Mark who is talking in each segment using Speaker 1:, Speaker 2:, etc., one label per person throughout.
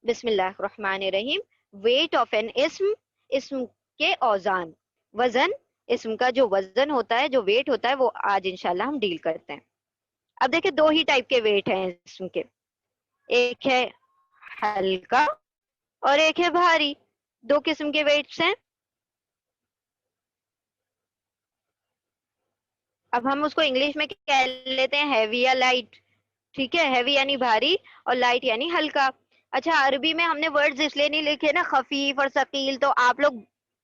Speaker 1: बिस्मिल्लाहिर्रहमानिर्रहीम। Weight of N इस्म, इस्म के औजान, वजन, इस्म का जो वजन होता है, जो वेट होता है, वो आज इंशाल्लाह हम डील करते हैं। अब देखिए दो ही टाइप के वेट हैं इस्म के, एक है हल्का और एक है भारी। दो किस्म के वेट्स हैं। अब हम उसको इंग्लिश में कह लेते हैं हैवी या लाइट। ठीक है, हैवी यानी भारी और लाइट यानी हल्का। अच्छा, अरबी में हमने वर्ड्स इसलिए नहीं लिखे ना खफीफ और सकील, तो आप लोग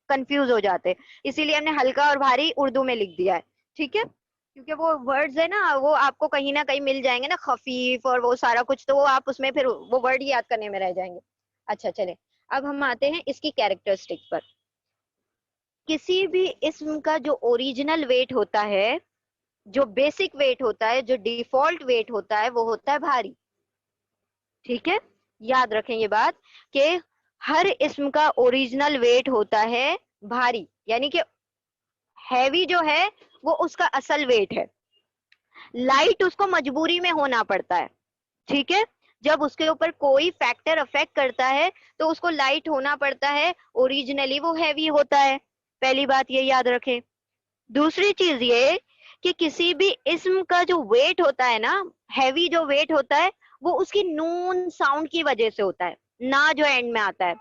Speaker 1: कंफ्यूज हो जाते, इसीलिए हमने हल्का और भारी उर्दू में लिख दिया है। ठीक है, क्योंकि वो वर्ड्स है ना, वो आपको कहीं ना कहीं मिल जाएंगे ना, खफीफ और वो सारा कुछ, तो वो आप उसमें फिर वो वर्ड याद करने में रह जाएंगे। अच्छा चले, अब हम आते हैं इसकी कैरेक्टरिस्टिक पर। किसी भी इस्म का जो ओरिजिनल वेट होता है, जो बेसिक वेट होता है, जो डिफॉल्ट वेट होता है, वो होता है भारी। ठीक है, याद रखें ये बात कि हर इस्म का ओरिजिनल वेट होता है भारी, यानी कि हैवी जो है वो उसका असल वेट है। लाइट उसको मजबूरी में होना पड़ता है। ठीक है, जब उसके ऊपर कोई फैक्टर अफेक्ट करता है तो उसको लाइट होना पड़ता है, ओरिजिनली वो हैवी होता है। पहली बात ये याद रखें। दूसरी चीज ये कि किसी भी इस्म का जो वेट होता है ना, हैवी जो वेट होता है, वो उसकी नून साउंड की वजह से होता है, ना जो एंड में आता है।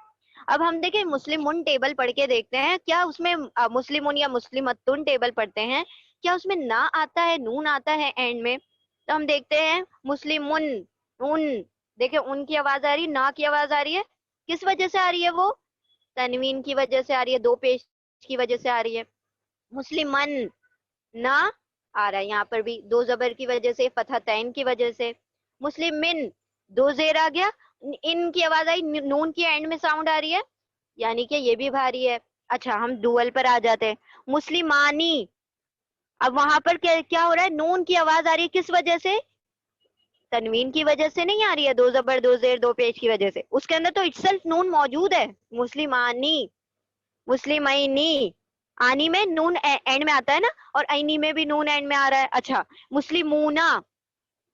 Speaker 1: अब हम देखें मुस्लिम मुन टेबल पढ़ के देखते हैं, क्या उसमें मुस्लिम मुन या मुस्लिमतुन टेबल पढ़ते हैं, क्या उसमें ना आता है, नून आता है एंड में? तो हम देखते हैं मुस्लिम मुन, उन, देखे उन की आवाज आ रही, ना की आवाज आ रही है, किस वजह से आ रही है? वो तनवीन की वजह से आ रही है, दो पेश की वजह से आ रही है। मुस्लिमन, ना आ रहा है यहाँ पर भी दो जबर की वजह से, फतहतैन की वजह से। मुस्लिम मिन, दो जेर आ गया, इन की आवाज आई, नून की एंड में साउंड आ रही है, यानी कि ये भी भारी है। अच्छा, हम डुअल पर आ जाते हैं। मुस्लिमानी, अब वहां पर क्या क्या हो रहा है? नून की आवाज आ रही है, किस वजह से? तनवीन की वजह से नहीं आ रही है, दो जबर दो जेर दो पेश की वजह से, उसके अंदर तो इटसेल्फ नून मौजूद है। मुस्लिमानी, मुस्लिमैनी, आनी में नून एंड में आता है ना, और ऐनी में भी नून एंड में आ रहा है। अच्छा, मुस्लिमूना,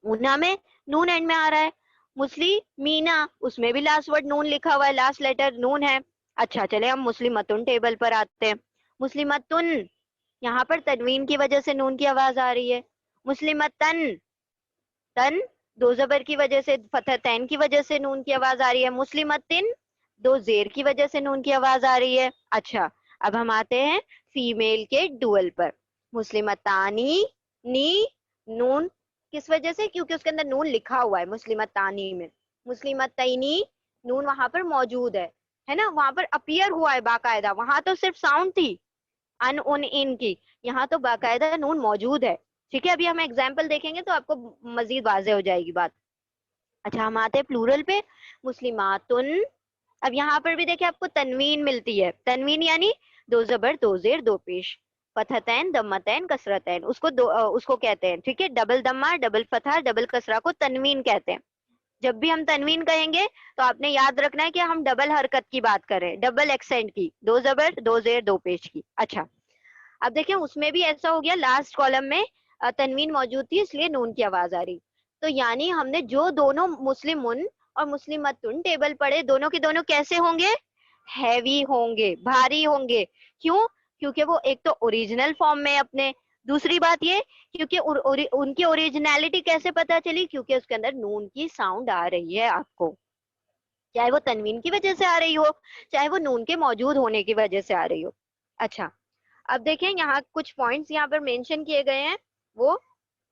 Speaker 1: ऊना में नून एंड में आ रहा है। मुस्लिमीना, उसमें भी लास्ट वर्ड नून लिखा हुआ है, लास्ट लेटर नून है। अच्छा चले, हम मुस्लिमतुन टेबल पर आते हैं। मुस्लिमतुन, यहाँ पर तनवीन की वजह से नून की आवाज आ रही है। मुस्लिमतन, तन, दो जबर की वजह से, फतहतैन की वजह से नून की आवाज आ रही है। मुस्लिमतिन, दो जेर की वजह से नून की आवाज आ रही है। अच्छा, अब हम आते हैं फीमेल के डुअल पर। मुस्लिमतानी, नी, नून, किस वजह से? क्योंकि उसके अंदर नून लिखा हुआ है मुस्लिमतानी में। मुस्लिमतैनी, नून वहां पर मौजूद है ना, वहां पर अपीयर हुआ है बाकायदा, वहां तो सिर्फ साउंड थी अन उन इन की, यहाँ तो बाकायदा नून मौजूद है। ठीक है, अभी हम एग्जाम्पल देखेंगे तो आपको मजीद वाजे हो जाएगी बात। अच्छा, हम आते हैं प्लूरल पे। मुस्लिमातुन, अब यहाँ पर भी देखिए आपको तनवीन मिलती है। तनवीन यानी दो जबर दो जेर दो पेश, फतहतैन दम्मतैन कसरतैन, उसको उसको कहते हैं। ठीक है, डबल दम्मा डबल फतहा डबल कसरा को तनवीन कहते हैं। जब भी हम तनवीन कहेंगे तो आपने याद रखना है कि हम डबल हरकत की बात करें, डबल एक्सेंट की, दो जबर दो जेर दो पेश की। अच्छा, अब देखिए उसमें भी ऐसा हो गया, लास्ट कॉलम में तनवीन मौजूद थी इसलिए नून की आवाज आ रही। तो यानी हमने जो दोनों मुस्लिमुन और मुस्लिमतुन टेबल पढ़े, दोनों के दोनों कैसे होंगे? हैवी होंगे, भारी होंगे। क्यों? क्योंकि वो एक तो ओरिजिनल फॉर्म में अपने, दूसरी बात ये क्योंकि उनकी ओरिजिनलिटी कैसे पता चली? क्योंकि उसके अंदर नून की साउंड आ रही है आपको, चाहे वो तनवीन की वजह से आ रही हो, चाहे वो नून के मौजूद होने की वजह से आ रही हो। अच्छा, अब देखें यहाँ कुछ पॉइंट्स यहाँ पर मेंशन किए गए हैं, वो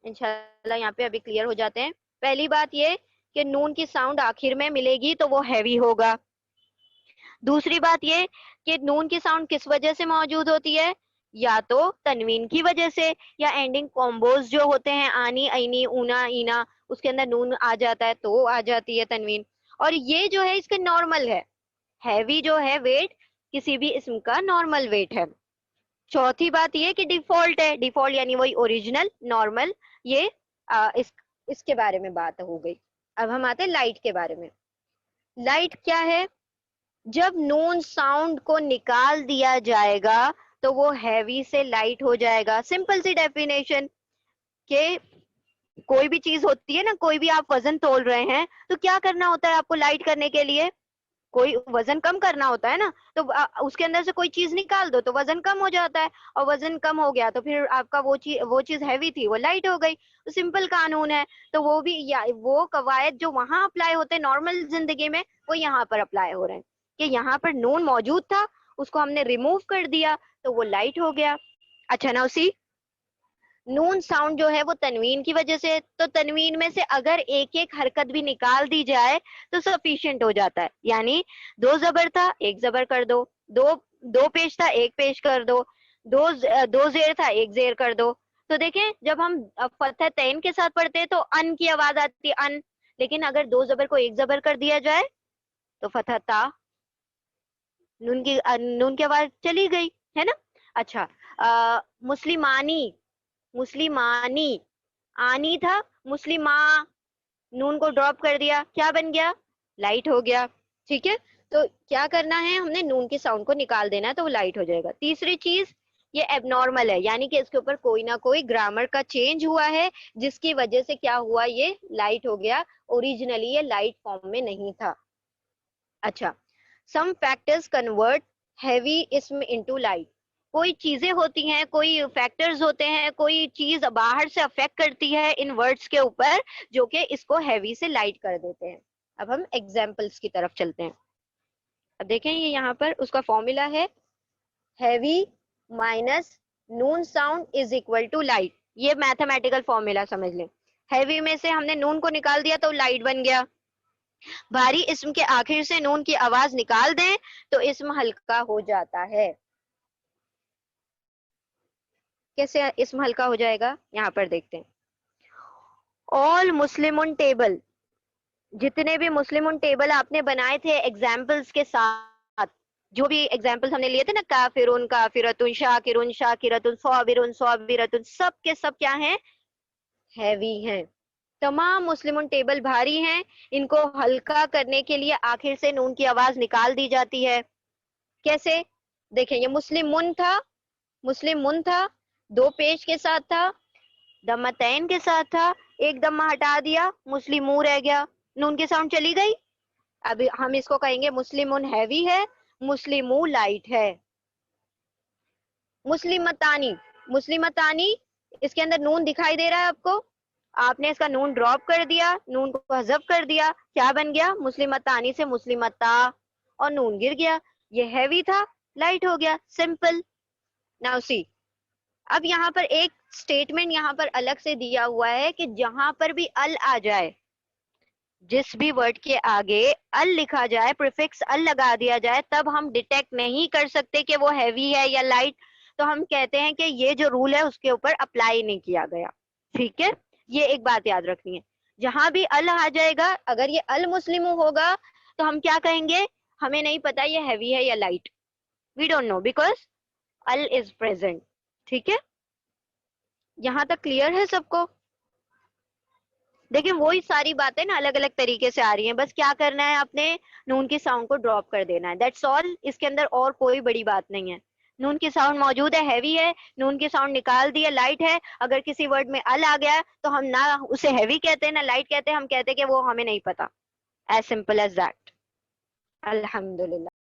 Speaker 1: इंशाल्लाह यहाँ पे अभी क्लियर हो जाते हैं। पहली बात ये कि नून की साउंड आखिर में मिलेगी तो वो हैवी होगा। दूसरी बात ये कि नून की साउंड किस वजह से मौजूद होती है? या तो तनवीन की वजह से, या एंडिंग कॉम्बोज जो होते हैं आनी ऐनी ऊना ईना, उसके अंदर नून आ जाता है तो आ जाती है तनवीन। और ये जो है इसका नॉर्मल है, हैवी जो है वेट किसी भी इसम का नॉर्मल वेट है। चौथी बात ये कि डिफॉल्ट है, डिफॉल्ट यानी वही ओरिजिनल नॉर्मल। ये इसके बारे में बात हो गई। अब हम आते हैं लाइट के बारे में। लाइट क्या है? जब नून साउंड को निकाल दिया जाएगा तो वो हैवी से लाइट हो जाएगा। सिंपल सी डेफिनेशन के, कोई भी चीज होती है ना, कोई भी आप वजन तोल रहे हैं तो क्या करना होता है आपको लाइट करने के लिए? कोई वजन कम करना होता है ना, तो उसके अंदर से कोई चीज निकाल दो तो वजन कम हो जाता है, और वजन कम हो गया तो फिर आपका वो चीज हैवी थी वो लाइट हो गई। तो सिंपल कानून है। तो वो भी वो कवायद जो वहां अप्लाई होते हैं नॉर्मल जिंदगी में, वो यहाँ पर अप्लाई हो रहे हैं कि यहाँ पर नून मौजूद था, उसको हमने रिमूव कर दिया तो वो लाइट हो गया। अच्छा ना, उसी नून साउंड जो है वो तनवीन की वजह से, तो तनवीन में से अगर एक एक हरकत भी निकाल दी जाए तो सफिशिएंट हो जाता है। यानी दो जबर था एक जबर कर दो, दो दो पेश था एक पेश कर दो, दो जेर था एक जेर कर दो। तो देखें जब हम फतह तैन के साथ पढ़ते हैं तो अन की आवाज आती है अन, लेकिन अगर दो जबर को एक जबर कर दिया जाए तो फतह ता, नून की आवाज चली गई, है ना। अच्छा, मुस्लिमानी, मुस्लिमानी, आनी था मुस्लिमा, नून को ड्रॉप कर दिया क्या बन गया, लाइट हो गया। ठीक है, तो क्या करना है, हमने नून के साउंड को निकाल देना है तो वो लाइट हो जाएगा। तीसरी चीज, ये एबनॉर्मल है, यानी कि इसके ऊपर कोई ना कोई ग्रामर का चेंज हुआ है जिसकी वजह से क्या हुआ, ये लाइट हो गया, ओरिजिनली ये लाइट फॉर्म में नहीं था। अच्छा, सम फैक्टर्स कन्वर्ट हैवी इसम इनटू लाइट। कोई चीजें होती हैं, कोई फैक्टर्स होते हैं, कोई चीज बाहर से अफेक्ट करती है इन वर्ड्स के ऊपर जो कि इसको हैवी से लाइट कर देते हैं। अब हम एग्जाम्पल्स की तरफ चलते हैं। अब देखें ये यहाँ पर उसका फॉर्मूला है, हैवी माइनस नून sound is equal to light. ये मैथमेटिकल फॉर्मूला समझ लें। हैवी में से हमने नून को निकाल दिया तो लाइट बन गया। भारी इस्म के आखिर से नून की आवाज निकाल दें तो इस्म हल्का हो जाता है। कैसे इस्म हल्का हो जाएगा, यहाँ पर देखते हैं। ऑल मुस्लिमुन टेबल, जितने भी मुस्लिमुन टेबल आपने बनाए थे एग्जाम्पल्स के साथ, जो भी एग्जाम्पल्स हमने लिए थे ना, काफिरुन काफिरतुन शाकिरुन शाकिरतुन सॉबिरुन सॉबिरतुन, सब के सब क्या हैं, हैवी हैं। तमाम मुस्लिमुन टेबल भारी हैं, इनको हल्का करने के लिए आखिर से नून की आवाज निकाल दी जाती है। कैसे, देखें ये मुस्लिम मुन था, मुस्लिम मुन था, दो पेश के साथ था, दम्मतैन के साथ था, एक दम्मा हटा दिया, मुस्लिमू रह गया, नून की साउंड चली गई। अब हम इसको कहेंगे मुस्लिमुन हैवी है, मुस्लिमू लाइट है। मुस्लिमतानी, मुस्लिमतानी, इसके अंदर नून दिखाई दे रहा है आपको, आपने इसका नून ड्रॉप कर दिया, नून को हज़फ कर दिया, क्या बन गया, मुस्लिमतानी से मुस्लिमता, और नून गिर गया, ये हैवी था, लाइट हो गया, सिंपल। नाउ सी, अब यहाँ पर एक स्टेटमेंट यहाँ पर अलग से दिया हुआ है कि जहां पर भी अल आ जाए, जिस भी वर्ड के आगे अल लिखा जाए, प्रीफिक्स अल लगा दिया जाए, तब हम डिटेक्ट नहीं कर सकते कि वो हैवी है या लाइट। तो हम कहते हैं कि ये जो रूल है उसके ऊपर अप्लाई नहीं किया गया। ठीक है, ये एक बात याद रखनी है। जहां भी अल आ जाएगा, अगर ये अल मुस्लिम होगा तो हम क्या कहेंगे, हमें नहीं पता ये हैवी है या light, we don't know because अल इज प्रेजेंट। ठीक है, यहां तक क्लियर है सबको। देखिए वही सारी बातें ना अलग अलग तरीके से आ रही हैं, बस क्या करना है, आपने नून की साउंड को ड्रॉप कर देना है, दैट्स ऑल। इसके अंदर और कोई बड़ी बात नहीं है। नून की साउंड मौजूद है, हैवी है, नून की साउंड निकाल दी है, लाइट है। अगर किसी वर्ड में अल आ गया तो हम ना उसे हैवी कहते हैं ना लाइट कहते हैं, हम कहते हैं कि वो हमें नहीं पता। As simple as that. अल्हम्दुलिल्लाह।